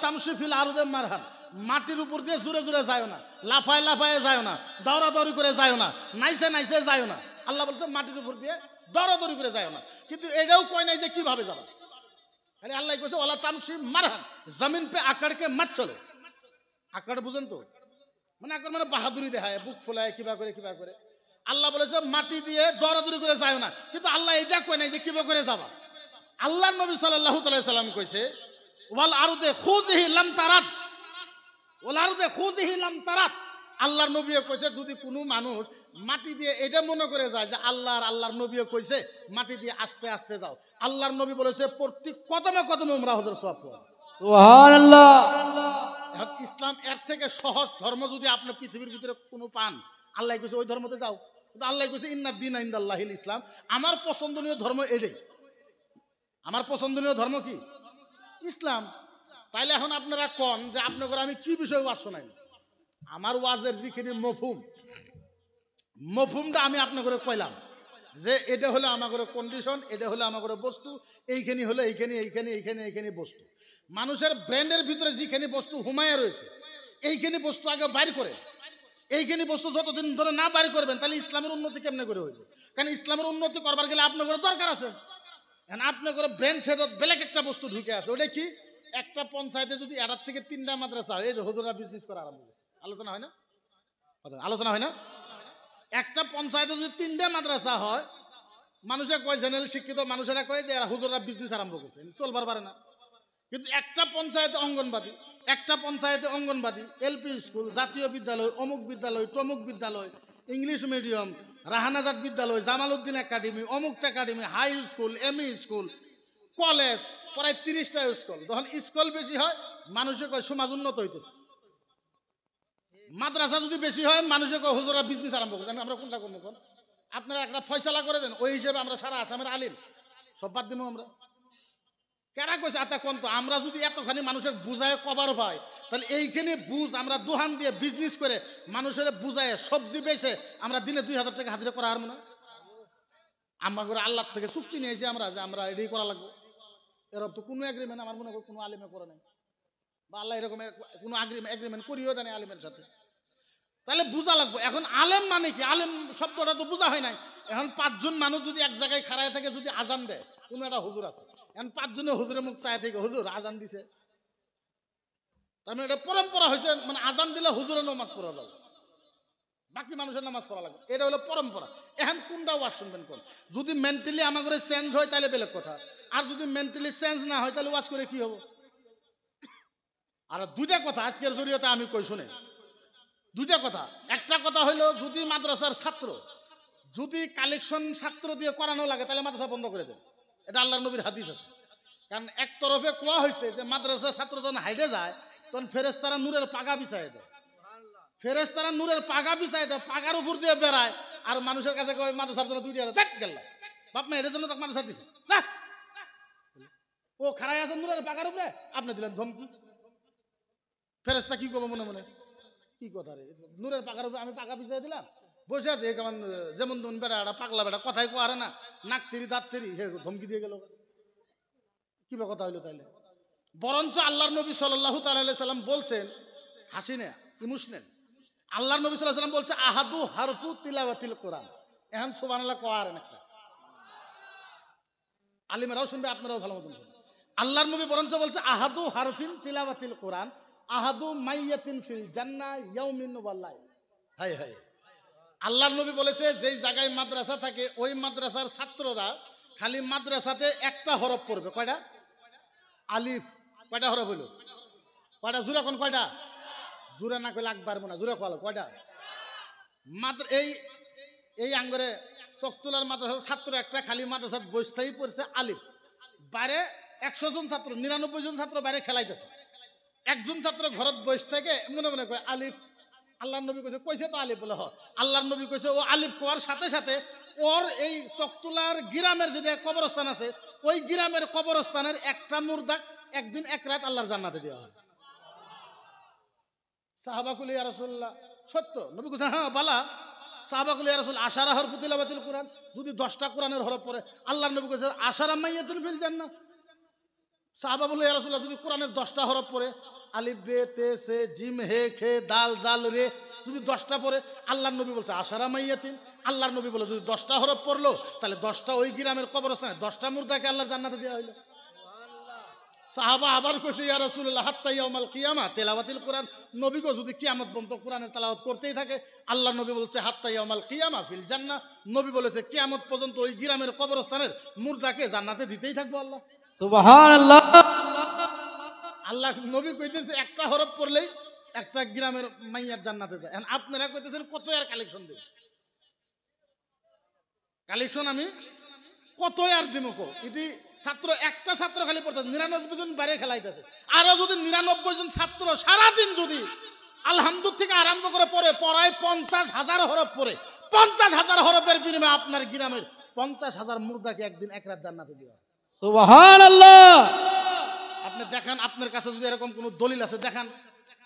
তামশি feel আরদে মারহান, মাটির উপর দিয়ে জুড়ে জুড়ে যায় না, লাফায় লাফায় যায় না, দৌড়াদৌড়ি করে যায় না, নাইসে নাইসে যায় না। আল্লাহ বলছে মাটির উপর দিয়ে দৌড়াদৌড়ি করে যায় না, কিন্তু এটাও কয় নাই যে কিভাবে যাবে। খালি আল্লাহ কইছে ওয়ালা তামশি মারহান, জমিন পে আকড়কে মত চলো। আকড় বুঝেন তো, মানে আকড় মানে বাহাদুরি দেখায়, বুক ফোলায় কিবা করে কিবা করে। আল্লাহ বলেছে মাটি দিয়ে দৌড়াদৌড়ি করে যায় না, কিন্তু আল্লাহ এটা কয় নাই যে কিবা করে যাবা। আল্লাহর নবী সাল্লাল্লাহু তাআলা সাল্লাম কইছে ওয়াল আরদে খুযহি লাম তারাত, ওয়াল আরদে খুযহি লাম তারাত। আল্লাহর নবী কইছে যদি কোনো মানুষ মাটি দিয়ে এটা মনে করে যায় যে আল্লাহর নবী কইছে মাটি দিয়ে আস্তে আস্তে যাও, আল্লাহর নবী বলেছে প্রতি কদমে কদমে উমরা হজের সওয়াব পাবে। সুবহানাল্লাহ। ইসলাম এর থেকে সহজ ধর্ম যদি আপনি পৃথিবীর ভিতরে কোনো পান, আল্লাহ কইছে ওই ধর্মতে যাও। কিন্তু আল্লাহ কইছে ইন্নাদ দীনা ইনদাল্লাহিল ইসলাম, আমার পছন্দনীয় ধর্ম এটাই। আমার পছন্দনীয় ধর্ম কি? ইসলাম। তাইলে এখন আপনারা কোন যে আপনাদের আমি কি বিষয় ওয়াজ শোনাই? আমার ওয়াজের যিখিনি মফহুমটা আমি আপনাদের কইলাম যে এটা হলো আমাদের কন্ডিশন, এটা হলো আমাদের বস্তু, এইখানি হলো এইখানে বস্তু। মানুষের ব্রেনের ভিতরে যেখানে বস্তু হুমায়া রয়েছে এইখানে বস্তু আগে বাইর করে, এইখানে বস্তু যতদিন ধরে না বাইর করবেন তাহলে ইসলামের উন্নতি কেমনে করে হইবে? কারণ ইসলামের উন্নতি করবার গেলে আপনাদের দরকার আছে। আপনাদের ব্রেন সেটত বেলেগ একটা বস্তু ঢুকে আছে, ওটা কি? একটা পঞ্চায়েতে যদি এটার থেকে 3টা মাদ্রাসা, এই যে হুজুররা বিজনেস করা আরম্ভ করে, আলোচনা হয় না? একটা পঞ্চায়েতে যদি 3টা মাদ্রাসা হয়, মানুষের কয় জেনারেল শিক্ষিত মানুষেরা কয় যে এরা হুজুররা বিজনেস আরম্ভ করছে, চলবার পারে না। কিন্তু একটা পঞ্চায়েতে অঙ্গনবাদী, এলপি স্কুল, জাতীয় বিদ্যালয়, অমুক বিদ্যালয়, তমুক বিদ্যালয়, ইংলিশ মিডিয়াম, রাহানাজাত বিদ্যালয়, জামালউদ্দিন একাডেমি, অমুক academy, high school, ME school, college, প্রায় 30টা স্কুল। যখন স্কুল বেশি হয় মানুষের কয় সমাজ উন্নত হইতেছে। মাদ্রাসা যদি বেশি হয় মানুষের কয় হুজুররা বিজনেস আরম্ভ করছে। আমরা কোনটা করবো কোন? আপনারা একটা ফয়সালা করে দেন, ওই হিসেবে আমরা সারা আসামের আলিম সব বাদ দিব। আমরা কেনা কইছে আচ্ছা কোন তো আমরা যদি এতখানি মানুষের বুঝায় কবার পাই, তাহলে এইখানে বুঝ আমরা দোহান দিয়ে বিজনেস করে মানুষের বুঝায় সবজি বেচে আমরা দিনে 2000 টাকা হাজিরা করা হারবো না? আমরা করে আল্লাহ থেকে চুক্তি নিয়েছি আমরা যে আমরা এটাই করা লাগবো। এরকম তো কোনো এগ্রিমেন্ট আমার মনে হয় কোনো আলিমে করে নাই, বা আল্লাহ এরকম কোনো এগ্রিমেন্ট করিও জানে আলিমের সাথে। তাহলে বুঝা লাগবো। এখন আলেম মানে কি? আলেম শব্দটা তো বোঝা হয় নাই। এখন 5 জন মানুষ যদি এক জায়গায় খাড়ায় থাকে, যদি আজান দেয়, কোনো একটা হুজুর আছে, এখন 5 জনে হুজুরের মুখ চায় থেকে হুজুর আজান দিছে, তার মানে এটা পরম্পরা হয়েছে, মানে আজান দিলে হুজুরের নামাজ পড়া যাবে, বাকি মানুষের নামাজ পড়া লাগবে, এটা হলো পরম্পরা। এখন কোনটা ওয়াজ শুনবেন কোন? যদি মেন্টালি আমাদের চেঞ্জ হয় তাহলে বেলেগ কথা, আর যদি মেন্টালি চেঞ্জ না হয় তাহলে ওয়াজ করে কি হবো? আর 2টা কথা আজকের জরিয়তে আমি কই শুনে, 2টা কথা। একটা কথা হইলো যদি মাদ্রাসার ছাত্র যদি কালেকশন ছাত্র দিয়ে করানো লাগে তাহলে মাদ্রাসা বন্ধ করে দেন, এটা আল্লাহর নবীর হাদিস আছে। কারণ এক তরফে কোয়া হয়েছে যে মাদ্রাসার ছাত্র যখন হাইটে যায় তখন ফেরেশতারা নূরের পাগা বিছায় দেয়, ফেরেশতারা নূরের পাগা বিছায় দেয়, পাগার উপর দিয়ে বেড়ায়, আর মানুষের কাছে কয় মাদ্রাসার জন্য 2টা দেখ গেল বাপ মা এর জন্য তাকে মাদ্রাসা দিছে না, ও খাড়াই আছে নূরের পাগার উপরে, আপনি দিলেন ধমকি। ফেরেশতা কি করবো মনে মনে, কি কথা রে, নূরের পাগার উপরে আমি পাগা বিছাই দিলাম, বসে আছে কেমন যেমন ধরুন বেড়া একটা পাগলা বেড়া, কথাই কোয়ারে না, নাক তেরি দাঁত তেরি, হে ধমকি দিয়ে গেল, কি বা কথা হইলো তাইলে? বরঞ্চ আল্লাহর নবী সাল্লাল্লাহু তাআলা সাল্লাম বলছেন, হাসি না ইমোশনাল, আল্লাহর নবী সাল্লাল্লাহু আলাইহি সাল্লাম বলছে আহাদু হারফু তিলাওয়াতিল কোরআন। এখন সুবহানাল্লাহ কোয়ারেন একটা, আলিমেরাও শুনবে আপনারাও ভালো মতন শুনবেন। আল্লাহর নবী বরঞ্চ বলছে আহাদু হারফিন তিলাওয়াতিল কোরআন আহাদু মাইয়াতিন ফিল জান্নাহ ইয়াউমিন ওয়াল্লাইল। হাই হাই, আল্লাহর নবী বলেছে যেই জায়গায় মাদ্রাসা থাকে ওই মাদ্রাসার ছাত্ররা খালি মাদ্রাসাতে একটা হরফ পড়বে। কয়টা? আলিফ। কয়টা হরফ হইল? কয়টা? জোরে কোন কয়টা? জোরে না কইলে আকবার মনে, জোরে কল কয়টা? মাত্র এই আঙ্গরে চকতুলার মাদ্রাসার ছাত্র একটা খালি মাদ্রাসাত বসতেই পড়ছে আলিফ, বাইরে 100 জন ছাত্র 99 জন ছাত্র বাইরে খেলাইতেছে, একজন ছাত্র ঘরত বসে থেকে মনে মনে কয় আলিফ। আল্লাহর নবী কইছে তো আলিফ বলে, আল্লাহর নবী কইছে ও আলিফ কোয়ার সাথে সাথে ওর এই চকতুলার গ্রামের যে কবরস্থান আছে ওই গ্রামের কবরস্থানের একটা মুর্দা একদিন এক রাত আল্লাহর জান্নাতে দেওয়া হয়। সাহাবা কুল ইয়া রাসূলুল্লাহ, সত্য? নবী কইছে হ্যাঁ বালা। সাহাবা কুল ইয়া রাসূল আশারা হরফু তিলাওয়াতিল কোরআন, যদি 10টা কোরআনের হরফ পড়ে, আল্লাহর নবী কইছে আশারা মাইয়াতুন ফিল জান্নাহ, সাহাবা বলে, ইয়া রাসূলুল্লাহ, যদি কোরআনের 10টা হরফ পড়ে, আলিফ বে তে সে জিম হে খে দাল জাল রে, যদি 10টা পড়ে, আল্লাহর নবী বলছে আশারা মাইয়াতিন, আল্লাহর নবী বলে যদি 10টা হরফ পড়লো তাহলে 10টা ওই গ্রামের কবরস্থানে 10টা মুর্দাকে আল্লাহর জান্নাতে দেওয়া হইলো। সাহাবা আবার কইছে, ইয়া রাসূলুল্লাহ, হাত্তা ইয়াউমাল কিয়ামা তেলাওয়াতিল কোরআন, নবী গো যদি কিয়ামত পর্যন্ত কোরআনের তেলাওয়াত করতেই থাকে, আল্লাহর নবী বলছে হাত্তা ইয়াউমাল কিয়ামা ফিল জান্নাহ, নবী বলেছে কিয়ামত পর্যন্ত ওই গ্রামের কবরস্থানের মুর্দাকে জান্নাতে দিতেই থাকবো আল্লাহ। সুবহানাল্লাহ। আল্লাহ নবী কইতেছে একটা হরফ পড়লেই একটা গ্রামের মাইয়ার জান্নাতে যায়। এখন আপনারা কইতেছেন কত আর কালেকশন দেব, কালেকশন আমি কত আর দিব কো, ইতি ছাত্র একটা ছাত্র খালি পড়তেছে, 99 জন বাইরে খেলাইতেছে, আরো যদি 99 জন ছাত্র সারাদিন যদি আলহামদুলিল্লাহ থেকে আরম্ভ করে পড়ে, পড়ায় 50,000 হরফ পড়ে, 50,000 হরফের বিনিময়ে আপনার গ্রামের 50,000 মুর্দাকে একদিন এক রাত জান্নাতে দিবা। সুবহানাল্লাহ। আপনি দেখান, আপনার কাছে যদি এরকম কোনো দলিল আছে দেখান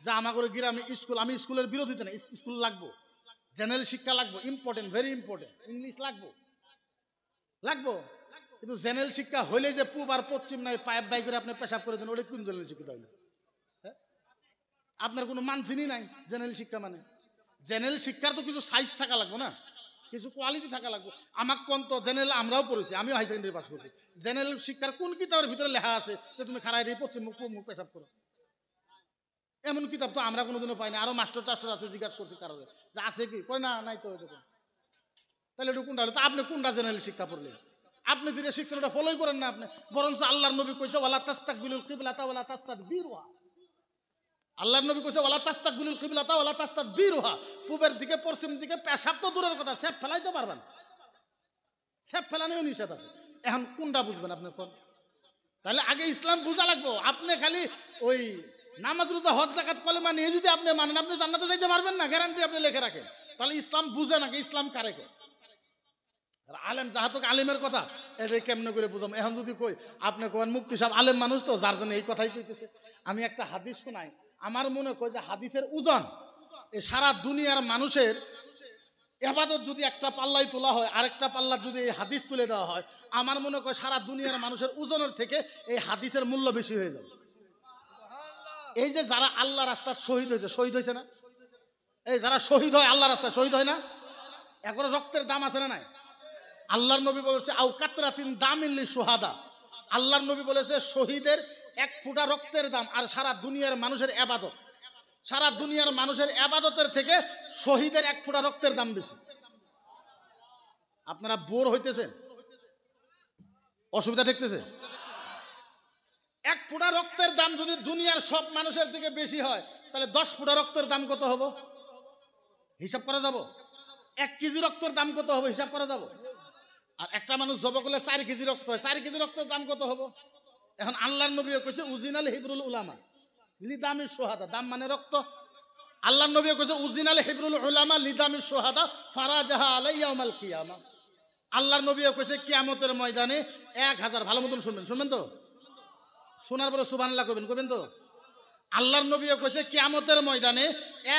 যে আমাদের গ্রামে স্কুল, আমি স্কুলের বিরোধিতা না, স্কুল লাগবো, জেনারেল শিক্ষা লাগবো, ইম্পর্টেন্ট, ভেরি ইম্পর্টেন্ট, ইংলিশ লাগবো, কিন্তু জেনারেল শিক্ষা হইলে যে পূব আর পশ্চিম নাই পাইপ বাই করে আপনি পেশাব করে দেন, ওটা কোন জেনারেল শিক্ষা হইলো? আপনার কোনো মানসিনই নাই জেনারেল শিক্ষা মানে। জেনারেল শিক্ষার তো কিছু সাইজ থাকা লাগবে না, কিছু কোয়ালিটি থাকা লাগবে। আমার কোন তো জেনারেল আমরাও পড়েছি, আমিও হাই সেকেন্ডারি পাস করছি। জেনারেল শিক্ষার কোন কিতাবের ভিতরে লেখা আছে যে তুমি খাড়াই দিয়ে পশ্চিম মুখ পূব মুখ পেশাব করো? এমন কিতাব তো আমরা কোনোদিনও পাই না। আরো মাস্টার টাস্টার আছে, জিজ্ঞাসা করছি কারণে যে আছে কি, কই না নাই তো এরকম। তাহলে এটা কোনটা হলো? তো আপনি কোনটা জেনারেল শিক্ষা পড়লেন? আপনি যেটা শিখছেন ওটা ফলোই করেন না আপনি, বরঞ্চ আল্লাহর নবী কইছে ওয়ালা তাস্তাকবিলুল কিবলাতা ওয়ালা তাস্তাদবিরুহা। আল্লাহর নবী কইছে ওয়ালা তাস্তাকবিলুল কিবলাতা ওয়ালা তাস্তাদবিরুহা, পূবের দিকে পশ্চিম দিকে পেশাব তো দূরের কথা, সেফ ফেলাইতে পারবেন, সেফ ফেলানোও নিষেধ আছে। এখন কোনটা বুঝবেন আপনি কোন? তাহলে আগে ইসলাম বুঝা লাগবো। আপনি খালি ওই নামাজ রোজা হজ যাকাত কলেমা নিয়ে যদি আপনি মানেন আপনি জান্নাতে যাইতে পারবেন না, গ্যারান্টি আপনি লিখে রাখেন, তাহলে ইসলাম বুঝে নাকি ইসলাম কারে কে? আলেম যাহাতক আলেমের কথা এদের কেমনে করে বুঝাম? এখন যদি কই আপনি কোন মুফতি সাহেব আলেম মানুষ তো, যার জন্য এই কথাই কইতেছে। আমি একটা হাদিস শোনাই, আমার মনে কয় যে হাদিসের ওজন এই সারা দুনিয়ার মানুষের ইবাদত যদি একটা পাল্লায় তোলা হয়, আরেকটা পাল্লা যদি এই হাদিস তুলে দেওয়া হয়, আমার মনে কয় সারা দুনিয়ার মানুষের ওজনের থেকে এই হাদিসের মূল্য বেশি হয়ে যাবে। এই যে যারা আল্লাহ রাস্তার শহীদ হয়েছে, শহীদ হয়েছে না? এই যারা শহীদ হয় আল্লাহ রাস্তায়, শহীদ হয় না? এখন রক্তের দাম আছে না নাই? আল্লাহর নবী বলেছে আও কাতরাতিন দামিল্লি সুহাদা, আল্লাহর নবী বলেছে শহীদের এক ফোঁটা রক্তের দাম আর সারা দুনিয়ার মানুষের ইবাদত, সারা দুনিয়ার মানুষের ইবাদতের থেকে শহীদের এক ফোঁটা রক্তের দাম বেশি। আপনারা বোর হইতেছেন? অসুবিধা দেখতেছে? এক ফোঁটা রক্তের দাম যদি দুনিয়ার সব মানুষের থেকে বেশি হয়, তাহলে 10 ফোঁটা রক্তের দাম কত হবে হিসাব করা যাব? 1 কেজি রক্তের দাম কত হবে হিসাব করা যাব? আর একটা মানুষ জব করলে 4 কেজি রক্ত হয়, 4 কেজি রক্তের দাম কত হবে? এখন আল্লাহর নবী কইছে উজিনাল হিবরুল উলামা লিদামি সুহাদা, দাম মানে রক্ত। আল্লাহর নবী কইছে উজিনাল হিবরুল উলামা লিদামি সুহাদা ফারাজাহা আলাইয়াউমাল কিয়ামা। আল্লাহর নবী কইছে কিয়ামতের ময়দানে 1000, ভালো মতন শুনবেন, শুনবেন তো? শোনার পরে সুবহানাল্লাহ কইবেন, কইবেন তো? আল্লাহর নবী কইছে কিয়ামতের ময়দানে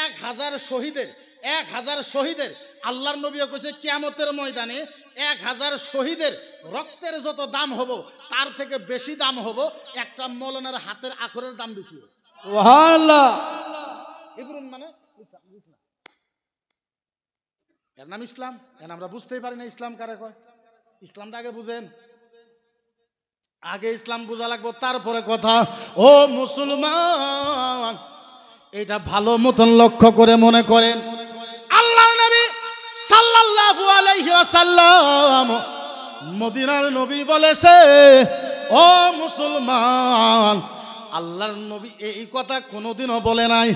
1000 শহীদের, 1000 শহীদের, আল্লাহর নবী কইছে কিয়ামতের ময়দানে 1000 শহীদের রক্তের যত দাম হবো তার থেকে বেশি দাম হবো একটা মৌলানার হাতের আখরের দাম বেশি। সুবহানাল্লাহ। ইব্রাহিম মানে এর নাম ইসলাম। এখন আমরা বুঝতেই পারি না ইসলাম কারে কয়। ইসলামটা আগে বুঝেন, আগে ইসলাম বোঝা লাগবো, তারপরে কথা। ও মুসলমান, এটা ভালো মতন লক্ষ্য করে মনে করেন, আল্লাহর নবী সাল্লাল্লাহু আলাইহি ওয়াসাল্লাম মদিনার নবী বলেছে, ও মুসলমান, আল্লাহর নবী এই কথা কোনোদিনও বলে নাই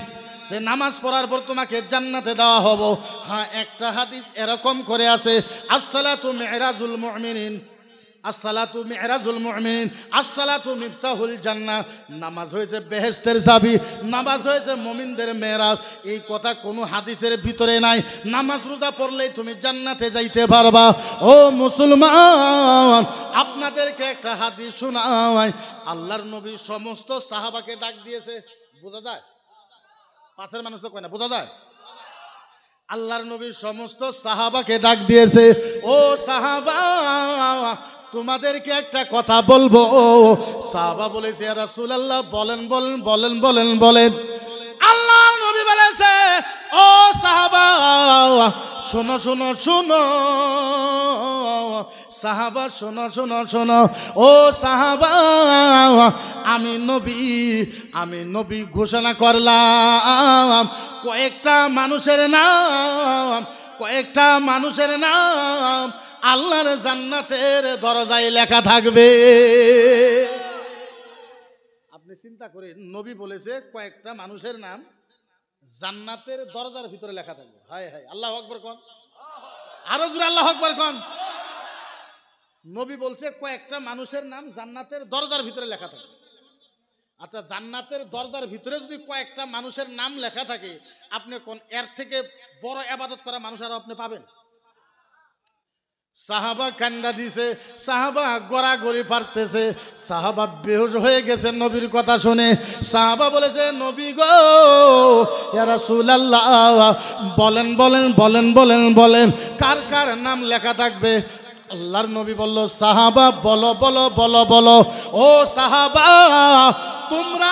যে নামাজ পড়ার পর তোমাকে জান্নাতে দেওয়া হবে। হ্যাঁ, একটা হাদিস এরকম করে আছে, আসসালাতু মিরাজুল মুমিনিন, আসসালাতু মিরাজুল মুমিনিন, আসসালাতু মিফতাহুল জান্নাহ, নামাজ হয়েছে বেহেশতের চাবি, নামাজ হয়েছে মুমিনদের মেরাজ। এই কথা কোনো হাদিসের ভিতরে নাই। নামাজ রোজা পড়লেই তুমি জান্নাতে যাইতে পারবা। ও মুসলমান, আপনাদেরকে একটা হাদিস শোনাই। আল্লাহর নবী সমস্ত সাহাবাকে ডাক দিয়েছে, বোঝা যায়? পাশের মানুষ তো কয় না, বোঝা যায়? আল্লাহর নবী সমস্ত সাহাবাকে ডাক দিয়েছে, ও সাহাবা তোমাদেরকে একটা কথা বলবো। সাহাবা বলেছে ইয়া রাসূলুল্লাহ বলেন বলেন বলেন বলেন বলেন। আল্লাহর নবী বলেছে ও সাহাবা শোনো শোনো শোনো, সাহাবা শোনো শোনো শোনো, ও সাহাবা আমি নবী ঘোষণা করলাম কয়েকটা মানুষের নাম আল্লাহর জান্নাতের দরজায় লেখা থাকবে। আপনি চিন্তা করেন, নবী বলেছে কয়েকটা মানুষের নাম জান্নাতের দরজার ভিতরে লেখা থাকবে। হায় হায়, আল্লাহু আকবার কোন, আরো জোরে আল্লাহু আকবার কোন। নবী বলছে কয়েকটা মানুষের নাম জান্নাতের দরজার ভিতরে লেখা থাকবে। আচ্ছা, জান্নাতের দরজার ভিতরে যদি কয়েকটা মানুষের নাম লেখা থাকে, আপনি কোন এর থেকে বড় ইবাদত করা মানুষ আর আপনি পাবেন? সাহাবা কান্না দিছে, সাহাবা গড়াগড়ি পারতেছে, সাহাবা বেহুশ হয়ে গেছে নবীর কথা শুনে। সাহাবা বলেছে নবী গো ইয়া রাসূলুল্লাহ বলেন বলেন বলেন বলেন বলেন কার কার নাম লেখা থাকবে? আল্লাহর নবী বলল সাহাবা বলো বলো বলো বলো। ও সাহাবা তোমরা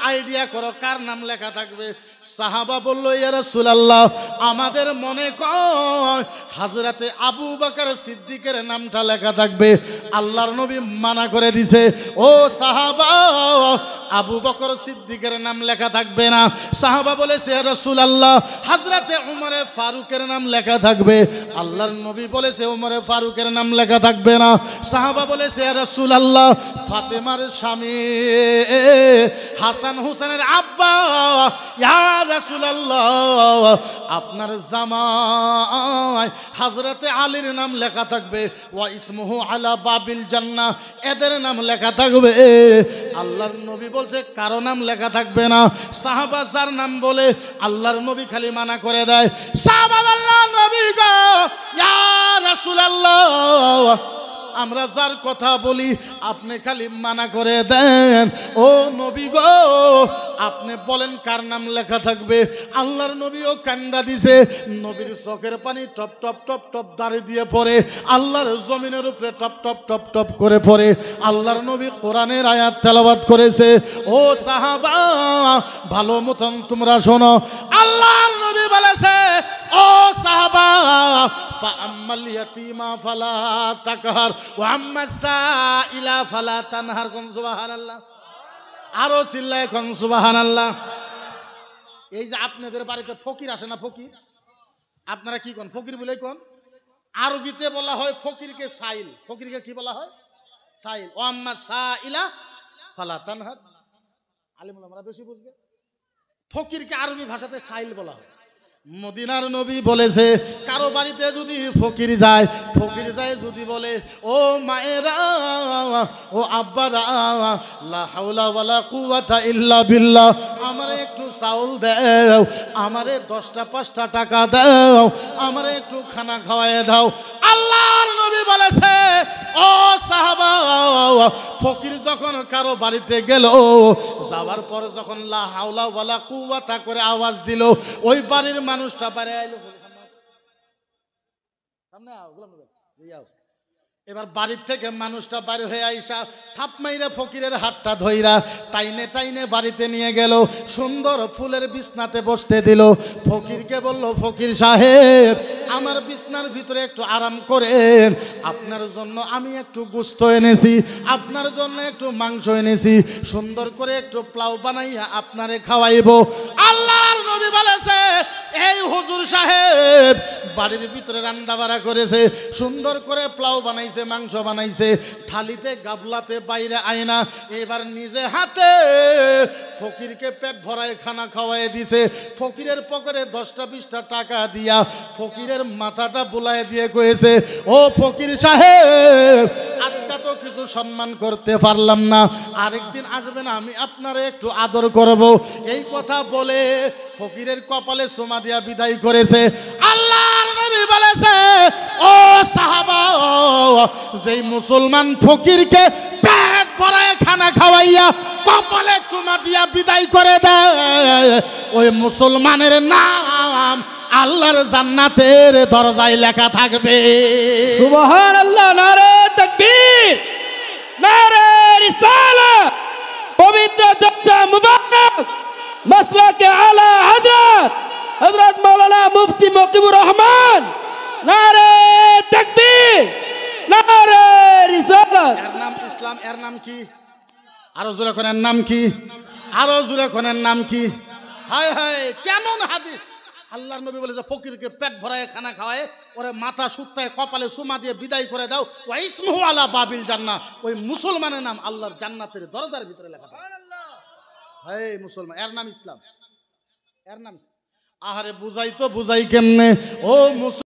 আইডিয়া করো কার নাম লেখা থাকবে। সাহাবা বলল ইয়া রাসূলুল্লাহ আমাদের মনে কয় হযরতে আবু বকর সিদ্দিকের নামটা লেখা থাকবে। আল্লাহর নবী মানা করে দিছে, ও সাহাবা আবু বকর সিদ্দিকের নাম লেখা থাকবে না। সাহাবা বলেছে ইয়া রাসূলুল্লাহ হযরতে উমরে ফারুকের নাম লেখা থাকবে। আল্লাহর নবী বলেছে উমরে ফারুকের নাম লেখা থাকবে না। সাহাবা বলেছে ইয়া রাসূলুল্লাহ ফাতেমার স্বামী হাসান হুসেনের আব্বা ইয়া রাসূলুল্লাহ আপনার জামাই হযরতে আলীর নাম লেখা থাকবে। ওয়া ইসমুহু আলা বাবিল জান্নাহ এদের নাম লেখা থাকবে। আল্লাহর নবী বলছে কারো নাম লেখা থাকবে না। সাহাবা যার নাম বলে আল্লাহর নবী খালি মানা করে দেয়। সাহাবা আল্লাহর নবী গো ইয়া রাসূলুল্লাহ আমরা যার কথা বলি আপনি খালি মানা করে দেন। ও নবী গো আপনি বলেন কার নাম লেখা থাকবে। আল্লাহর নবীও কান্দা দিছে, নবীর চোখের পানি টপ টপ টপ টপ দাঁড়িয়ে দিয়ে পড়ে, আল্লাহর জমিনের উপরে টপ টপ টপ টপ করে পড়ে। আল্লাহর নবী কোরআনের আয়াত তেলাওয়াত করেছে। ও সাহাবা ভালো মতন তোমরা শোনো, আল্লাহর নবী বলেছে ও সাহাবা ফাআম্মাল ইয়াতীমা ফালা তাকহার ওয়া আম্মাস সাইলা ফালা তানহার। কোন সুবহানাল্লাহ, আরো চিল্লায় কোন সুবহানাল্লাহ। এই যে আপনাদের বাড়িতে ফকির আসে না, ফকির আপনারা কি কোন ফকির বলে কোন? আরবিতে বলা হয় ফকিরকে সাইল। ফকিরকে কি বলা হয়? সাইল। ওয়া আম্মাস সাইলা ফালা তানহার। আলিম ওলামারা বেশি বুঝবে। ফকিরকে আরবি ভাষাতে সাইল বলা হয়। মদিনার নবী বলেছে কারো বাড়িতে যদি ফকির যায় যদি বলে ও মায়েরা ও আব্বারা লা হাওলা ওয়ালা কুওয়াতা ইল্লা বিল্লাহ আমারে একটু চাউল দাও, আমারে 10টা 5টা টাকা দাও, আমারে একটু খানা খাওয়ায় দাও। আল্লাহর নবী বলেছে ও সাহাবা ফকির যখন কারো বাড়িতে গেল, যাওয়ার পর যখন লা হাওলা ওয়ালা কুওয়াতা করে আওয়াজ দিল, ওই বাড়ির মানুষটা বাইরে আইলো। সামনে আও, গোলাম নবী যাও। এবার বাড়ির থেকে মানুষটা বাইরে হয়ে আইসা থাপ মাইরা ফকিরের হাতটা ধইরা টাইনে টাইনে বাড়িতে নিয়ে গেল, সুন্দর ফুলের বিছনাতে বসতে দিল। ফকিরকে বলল ফকির সাহেব আমার বিছনার ভিতরে একটু আরাম করেন, আপনার জন্য আমি একটু গোশত এনেছি, আপনার জন্য একটু মাংস এনেছি, সুন্দর করে একটু পোলাও বানাইয়া আপনারে খাওয়াইবো। আল্লাহর নবী বলেছে এই হুজুর সাহেব বাড়ির ভিতরে রান্না বাড়া করেছে, সুন্দর করে পোলাও বানাইছে, মাংস বানাইছে, থালিতে গাবলাতে বাইরে আয়না, এবার নিজে হাতে ফকিরকে পেট ভরায় খানা খাওয়াই দিছে। ফকিরের পকেটে 10টা 20টা টাকা দিয়া ফকিরের মাথাটা বুলায় দিয়ে কয়েছে ও ফকির সাহেব আজকে তো কিছু সম্মান করতে পারলাম না, আরেকদিন আসবেন আমি আপনারে একটু আদর করব। এই কথা বলে ফকিরের কপালে সোমা দিয়া বিদায় করেছে। আল্লাহর নবী বলেছে ও সাহাবা যেই মুসলমান ফকিরকে পেট ভরায় খানা খাওয়াইয়া কপালে চুমা দিয়া বিদায় করে দেয়, ওই মুসলমানের নাম আল্লাহর জান্নাতের দরজায় লেখা থাকবে। সুবহানাল্লাহ, নারে তাকবীর, নারে রিসালাত। পবিত্র জলসা মুবারক মাসলাকে আলা হযরত হযরত মাওলানা মুফতি মকিবুর রহমান, নারে তাকবীর, নারে রিসালাত। এর নাম ইসলাম, এর নাম কি? আরো জোরে কোন এর নাম কি? আরো জোরে কোন এর নাম কি? হায় হায়, কেমন হাদিস! আল্লাহর নবী বলে যে ফকিরকে পেট ভরায় খানা খাওয়ায়, ওরে মাথা সুত্তায় কপালে সুমা দিয়ে বিদায় করে দাও, ওয়া ইসমুহু আলা বাবিল জান্নাহ, ওই মুসলমানের নাম আল্লাহর জান্নাতের দরজার ভিতরে লেখা থাকে। হায় মুসলমান, এর নাম ইসলাম, এর নাম। আহারে বুঝাই তো বুঝাই কেমনে ও মুসলমান।